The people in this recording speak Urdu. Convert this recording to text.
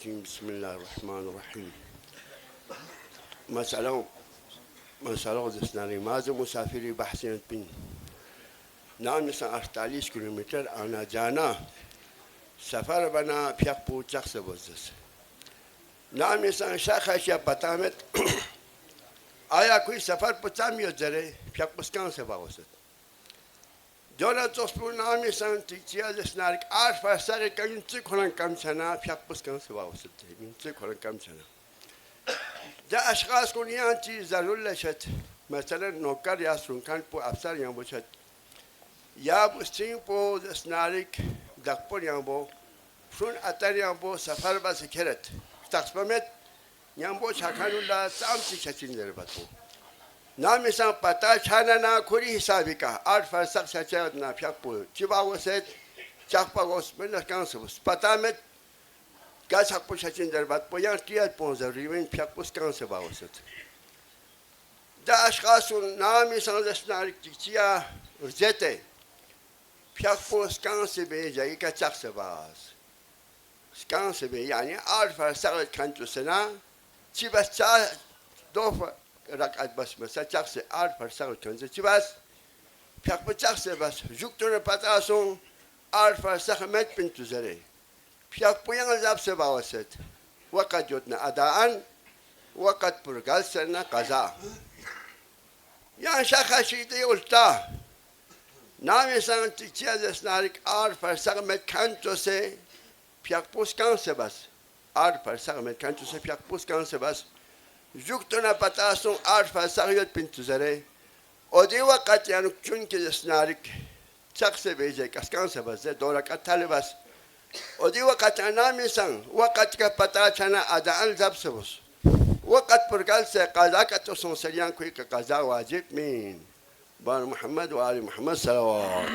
الرجيم. بسم الله الرحمن الرحيم. مسألة دسناري مازو مسافري بحسين بين نعم مثلا 48 كيلومتر أنا جانا سفر بنا بيق بوچق سے بزس نعم مثلا شاخ اشياء بتامت آیا کوئی سفر پچام یو جره بيق بسكان سے باوست جونا تصبر نعم مثلا تيجي دسناري عارف أسرع كم تكون كم سنة بيق بسكان سے باوست من تكون كم سنة ده أشخاص كونيان تي زلول شت مثلا نوكر ياسرون كان بو أفسر يوم بشت يا بستين بو دسناريك دكبر يوم بو شون أتر يوم بو سفر بس كرت تقسمت يوم بو شكانو لا سامتي شتين دربتو نام مثلا پتا چانا نا كوري حسابي كا عارف فرسخ شتيات نا فيك بو تبا وسد چاق باوس من كان سبس پتا مت گاز حق پوششین در بعد پایان کیات پونزه ریوین پیک پوس کانسه باوست. ده اشخاص نامی سانزش ناریک تیچیا رزته پیک پوس کانسه به جایی که چخسه باز. کانسه به یعنی عارف سعید کنتو سنا چی بس چا دو رکعت بس مثلا چخسه عارف سعید کنتو چی بس پیک پوس چخسه بس جوکتون پتاسون عارف سعید مت بنتو زره. بياك بيان زاب سباوست وقت جدنا أداء وقت برقال سنة قضاء يعني شاخ شيدي قلتا نامي سان تيجي سنارك فرسغمت كانتو سي بياك بوس كان سباس فرسغمت كانتو سي بياك بوس كان سباس جوكتنا بتاسون فرسغيت بنتو زري ودي وقت يعني كنك سنارك شخص بيجيك أسكان سباس دورك التالباس ودي وقت أنا مثلا وقت كبتا كنا أداء زب سبوس وقت برقال سقاذا كتصون سريان كوي كقضاء واجب مين بار محمد وآل محمد صلوات